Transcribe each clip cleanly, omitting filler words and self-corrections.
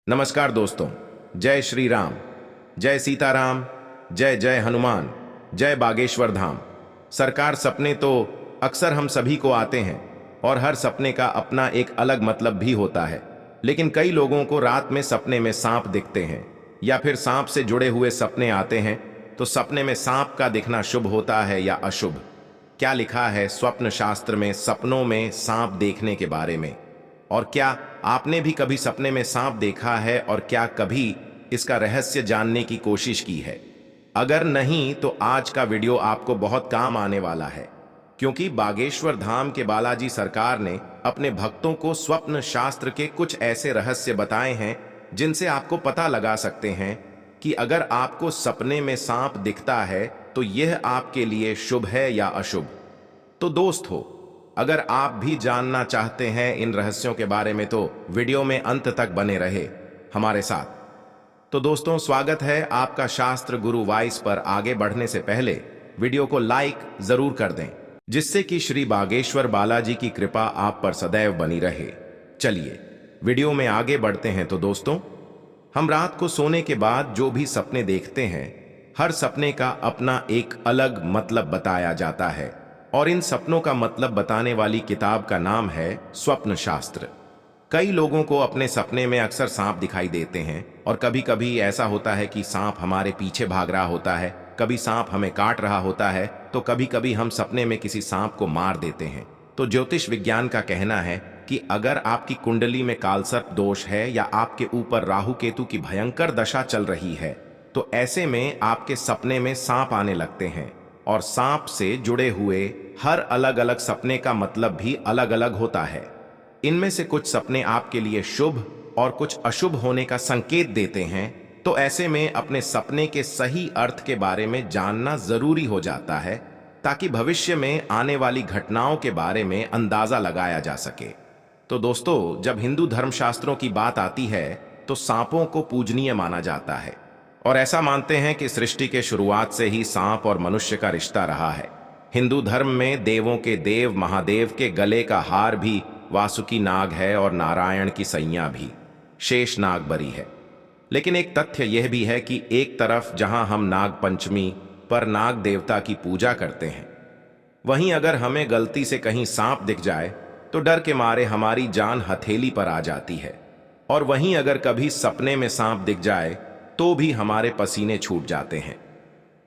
नमस्कार दोस्तों। जय श्री राम, जय सीताराम, जय जय हनुमान, जय बागेश्वर धाम। सरकार, सपने तो अक्सर हम सभी को आते हैं और हर सपने का अपना एक अलग मतलब भी होता है। लेकिन कई लोगों को रात में सपने में सांप दिखते हैं या फिर सांप से जुड़े हुए सपने आते हैं। तो सपने में सांप का दिखना शुभ होता है या अशुभ? क्या लिखा है स्वप्न शास्त्र में सपनों में सांप देखने के बारे में? और क्या आपने भी कभी सपने में सांप देखा है और क्या कभी इसका रहस्य जानने की कोशिश की है? अगर नहीं तो आज का वीडियो आपको बहुत काम आने वाला है, क्योंकि बागेश्वर धाम के बालाजी सरकार ने अपने भक्तों को स्वप्न शास्त्र के कुछ ऐसे रहस्य बताए हैं जिनसे आपको पता लगा सकते हैं कि अगर आपको सपने में सांप दिखता है तो यह आपके लिए शुभ है या अशुभ। तो दोस्त हो, अगर आप भी जानना चाहते हैं इन रहस्यों के बारे में तो वीडियो में अंत तक बने रहे हमारे साथ। तो दोस्तों, स्वागत है आपका शास्त्र गुरु वॉइस पर। आगे बढ़ने से पहले वीडियो को लाइक जरूर कर दें, जिससे कि श्री बागेश्वर बालाजी की कृपा आप पर सदैव बनी रहे। चलिए वीडियो में आगे बढ़ते हैं। तो दोस्तों, हम रात को सोने के बाद जो भी सपने देखते हैं, हर सपने का अपना एक अलग मतलब बताया जाता है और इन सपनों का मतलब बताने वाली किताब का नाम है स्वप्न शास्त्र। कई लोगों को अपने सपने में अक्सर सांप दिखाई देते हैं और कभी कभी ऐसा होता है कि सांप हमारे पीछे भाग रहा होता है, कभी सांप हमें काट रहा होता है, तो कभी कभी हम सपने में किसी सांप को मार देते हैं। तो ज्योतिष विज्ञान का कहना है कि अगर आपकी कुंडली में कालसर्प दोष है या आपके ऊपर राहु केतु की भयंकर दशा चल रही है, तो ऐसे में आपके सपने में सांप आने लगते हैं। और सांप से जुड़े हुए हर अलग अलग सपने का मतलब भी अलग अलग होता है। इनमें से कुछ सपने आपके लिए शुभ और कुछ अशुभ होने का संकेत देते हैं। तो ऐसे में अपने सपने के सही अर्थ के बारे में जानना जरूरी हो जाता है, ताकि भविष्य में आने वाली घटनाओं के बारे में अंदाजा लगाया जा सके। तो दोस्तों, जब हिंदू धर्मशास्त्रों की बात आती है तो सांपों को पूजनीय माना जाता है और ऐसा मानते हैं कि सृष्टि के शुरुआत से ही सांप और मनुष्य का रिश्ता रहा है। हिंदू धर्म में देवों के देव महादेव के गले का हार भी वासुकी नाग है और नारायण की सैया भी शेष नाग बरी है। लेकिन एक तथ्य यह भी है कि एक तरफ जहां हम नाग पंचमी पर नाग देवता की पूजा करते हैं, वहीं अगर हमें गलती से कहीं सांप दिख जाए तो डर के मारे हमारी जान हथेली पर आ जाती है। और वहीं अगर कभी सपने में सांप दिख जाए तो भी हमारे पसीने छूट जाते हैं।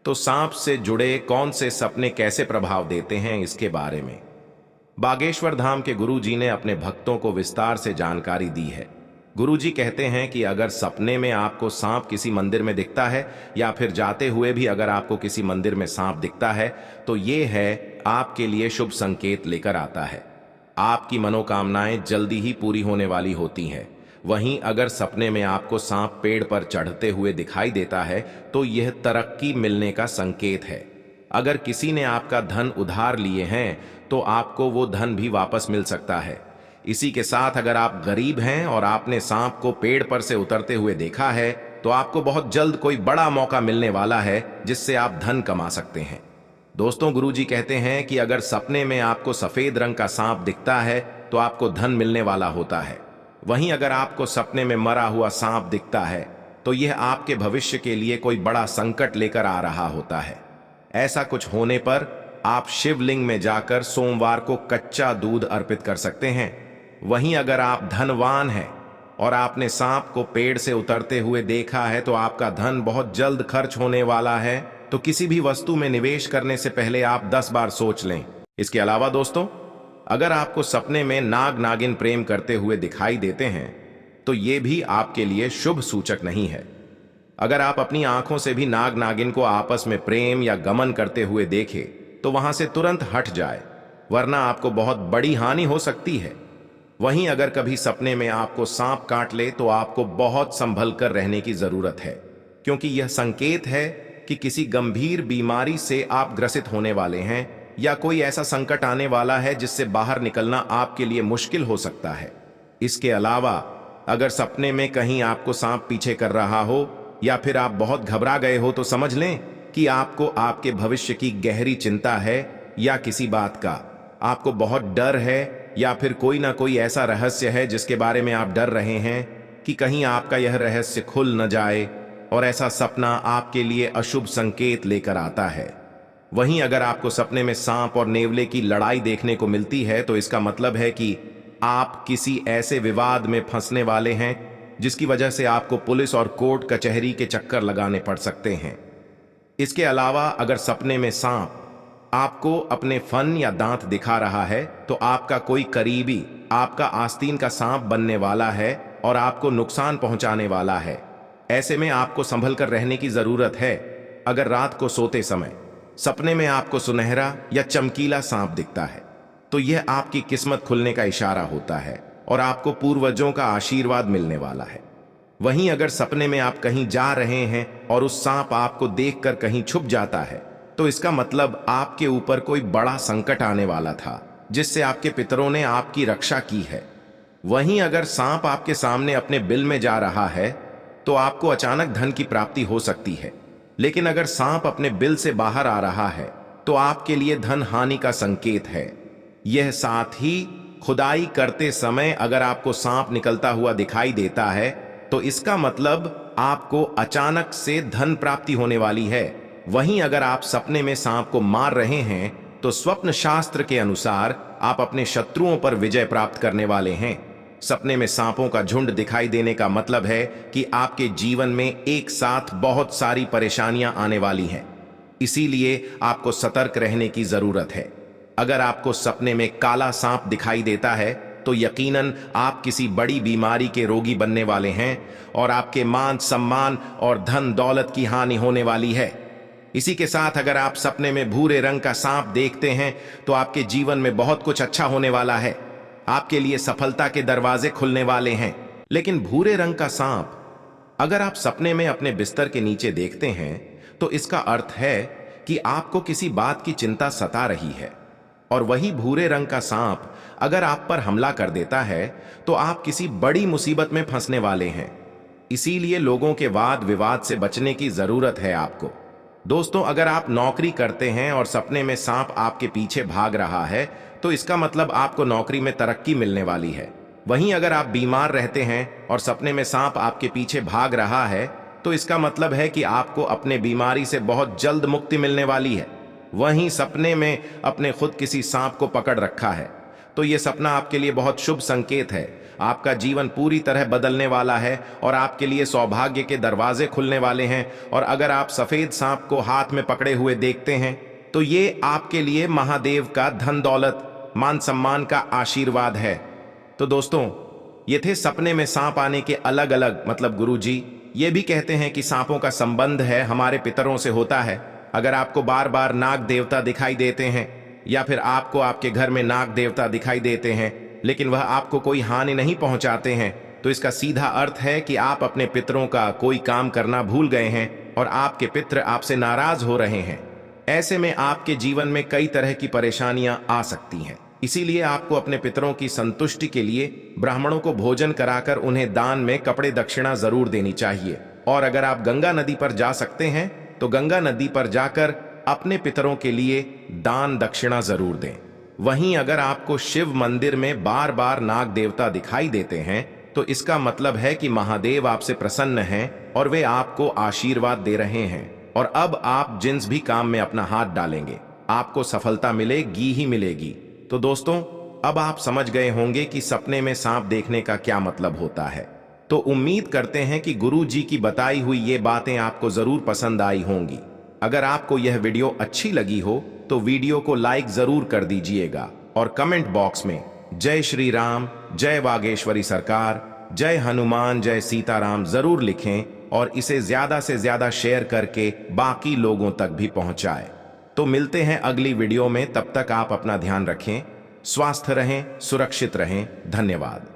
तो सांप से जुड़े कौन से सपने कैसे प्रभाव देते हैं, इसके बारे में बागेश्वर धाम के गुरुजी ने अपने भक्तों को विस्तार से जानकारी दी है। गुरुजी कहते हैं कि अगर सपने में आपको सांप किसी मंदिर में दिखता है या फिर जाते हुए भी अगर आपको किसी मंदिर में सांप दिखता है, तो ये है आपके लिए शुभ संकेत लेकर आता है। आपकी मनोकामनाएं जल्दी ही पूरी होने वाली होती हैं। वहीं अगर सपने में आपको सांप पेड़ पर चढ़ते हुए दिखाई देता है तो यह तरक्की मिलने का संकेत है। अगर किसी ने आपका धन उधार लिए हैं तो आपको वो धन भी वापस मिल सकता है। इसी के साथ अगर आप गरीब हैं और आपने सांप को पेड़ पर से उतरते हुए देखा है तो आपको बहुत जल्द कोई बड़ा मौका मिलने वाला है जिससे आप धन कमा सकते हैं। दोस्तों, गुरुजी कहते हैं कि अगर सपने में आपको सफेद रंग का सांप दिखता है तो आपको धन मिलने वाला होता है। वहीं अगर आपको सपने में मरा हुआ सांप दिखता है तो यह आपके भविष्य के लिए कोई बड़ा संकट लेकर आ रहा होता है। ऐसा कुछ होने पर आप शिवलिंग में जाकर सोमवार को कच्चा दूध अर्पित कर सकते हैं। वहीं अगर आप धनवान हैं और आपने सांप को पेड़ से उतरते हुए देखा है तो आपका धन बहुत जल्द खर्च होने वाला है। तो किसी भी वस्तु में निवेश करने से पहले आप 10 बार सोच लें। इसके अलावा दोस्तों, अगर आपको सपने में नाग नागिन प्रेम करते हुए दिखाई देते हैं तो ये भी आपके लिए शुभ सूचक नहीं है। अगर आप अपनी आंखों से भी नाग नागिन को आपस में प्रेम या गमन करते हुए देखें तो वहां से तुरंत हट जाए, वरना आपको बहुत बड़ी हानि हो सकती है। वहीं अगर कभी सपने में आपको सांप काट ले तो आपको बहुत संभल कर रहने की जरूरत है, क्योंकि यह संकेत है कि किसी गंभीर बीमारी से आप ग्रसित होने वाले हैं या कोई ऐसा संकट आने वाला है जिससे बाहर निकलना आपके लिए मुश्किल हो सकता है। इसके अलावा अगर सपने में कहीं आपको सांप पीछे कर रहा हो या फिर आप बहुत घबरा गए हो तो समझ लें कि आपको आपके भविष्य की गहरी चिंता है या किसी बात का आपको बहुत डर है या फिर कोई ना कोई ऐसा रहस्य है जिसके बारे में आप डर रहे हैं। कि कहीं आपका यह रहस्य खुल न जाए और ऐसा सपना आपके लिए अशुभ संकेत लेकर आता है। वहीं अगर आपको सपने में सांप और नेवले की लड़ाई देखने को मिलती है तो इसका मतलब है कि आप किसी ऐसे विवाद में फंसने वाले हैं जिसकी वजह से आपको पुलिस और कोर्ट कचहरी के चक्कर लगाने पड़ सकते हैं। इसके अलावा अगर सपने में सांप आपको अपने फन या दांत दिखा रहा है तो आपका कोई करीबी आपका आस्तीन का सांप बनने वाला है और आपको नुकसान पहुंचाने वाला है। ऐसे में आपको संभल कर रहने की जरूरत है। अगर रात को सोते समय सपने में आपको सुनहरा या चमकीला सांप दिखता है तो यह आपकी किस्मत खुलने का इशारा होता है और आपको पूर्वजों का आशीर्वाद मिलने वाला है। वहीं अगर सपने में आप कहीं जा रहे हैं और उस सांप आपको देखकर कहीं छुप जाता है तो इसका मतलब आपके ऊपर कोई बड़ा संकट आने वाला था जिससे आपके पितरों ने आपकी रक्षा की है। वहीं अगर सांप आपके सामने अपने बिल में जा रहा है तो आपको अचानक धन की प्राप्ति हो सकती है, लेकिन अगर सांप अपने बिल से बाहर आ रहा है तो आपके लिए धन हानि का संकेत है। यह साथ ही खुदाई करते समय अगर आपको सांप निकलता हुआ दिखाई देता है तो इसका मतलब आपको अचानक से धन प्राप्ति होने वाली है। वहीं अगर आप सपने में सांप को मार रहे हैं तो स्वप्न शास्त्र के अनुसार आप अपने शत्रुओं पर विजय प्राप्त करने वाले हैं। सपने में सांपों का झुंड दिखाई देने का मतलब है कि आपके जीवन में एक साथ बहुत सारी परेशानियां आने वाली हैं, इसीलिए आपको सतर्क रहने की जरूरत है। अगर आपको सपने में काला सांप दिखाई देता है तो यकीनन आप किसी बड़ी बीमारी के रोगी बनने वाले हैं और आपके मान सम्मान और धन दौलत की हानि होने वाली है। इसी के साथ अगर आप सपने में भूरे रंग का सांप देखते हैं तो आपके जीवन में बहुत कुछ अच्छा होने वाला है, आपके लिए सफलता के दरवाजे खुलने वाले हैं। लेकिन भूरे रंग का सांप अगर आप सपने में अपने बिस्तर के नीचे देखते हैं तो इसका अर्थ है कि आपको किसी बात की चिंता सता रही है। और वही भूरे रंग का सांप अगर आप पर हमला कर देता है तो आप किसी बड़ी मुसीबत में फंसने वाले हैं। इसीलिए लोगों के वाद विवाद से बचने की जरूरत है आपको। दोस्तों, अगर आप नौकरी करते हैं और सपने में सांप आपके पीछे भाग रहा है तो इसका मतलब आपको नौकरी में तरक्की मिलने वाली है। वहीं अगर आप बीमार रहते हैं और सपने में सांप आपके पीछे भाग रहा है तो इसका मतलब है कि आपको अपने बीमारी से बहुत जल्द मुक्ति मिलने वाली है। वहीं सपने में अपने खुद किसी सांप को पकड़ रखा है तो यह सपना आपके लिए बहुत शुभ संकेत है। आपका जीवन पूरी तरह बदलने वाला है और आपके लिए सौभाग्य के दरवाजे खुलने वाले हैं। और अगर आप सफेद सांप को हाथ में पकड़े हुए देखते हैं तो ये आपके लिए महादेव का धन दौलत मान सम्मान का आशीर्वाद है। तो दोस्तों, ये थे सपने में सांप आने के अलग अलग मतलब। गुरुजी ये भी कहते हैं कि सांपों का संबंध है हमारे पितरों से होता है। अगर आपको बार बार नाग देवता दिखाई देते हैं या फिर आपको आपके घर में नाग देवता दिखाई देते हैं लेकिन वह आपको कोई हानि नहीं पहुंचाते हैं तो इसका सीधा अर्थ है कि आप अपने पितरों का कोई काम करना भूल गए हैं और आपके पितर आपसे नाराज हो रहे हैं। ऐसे में आपके जीवन में कई तरह की परेशानियां आ सकती हैं। इसीलिए आपको अपने पितरों की संतुष्टि के लिए ब्राह्मणों को भोजन कराकर उन्हें दान में कपड़े दक्षिणा जरूर देनी चाहिए। और अगर आप गंगा नदी पर जा सकते हैं तो गंगा नदी पर जाकर अपने पितरों के लिए दान दक्षिणा जरूर दें। वहीं अगर आपको शिव मंदिर में बार बार नाग देवता दिखाई देते हैं तो इसका मतलब है कि महादेव आपसे प्रसन्न हैं और वे आपको आशीर्वाद दे रहे हैं। और अब आप जिस भी काम में अपना हाथ डालेंगे आपको सफलता मिलेगी ही मिलेगी। तो दोस्तों, अब आप समझ गए होंगे कि सपने में सांप देखने का क्या मतलब होता है। तो उम्मीद करते हैं कि गुरु जी की बताई हुई ये बातें आपको जरूर पसंद आई होंगी। अगर आपको यह वीडियो अच्छी लगी हो तो वीडियो को लाइक जरूर कर दीजिएगा और कमेंट बॉक्स में जय श्री राम, जय बागेश्वरी सरकार, जय हनुमान, जय सीताराम जरूर लिखें और इसे ज्यादा से ज्यादा शेयर करके बाकी लोगों तक भी पहुंचाएं। तो मिलते हैं अगली वीडियो में, तब तक आप अपना ध्यान रखें, स्वस्थ रहें, सुरक्षित रहें। धन्यवाद।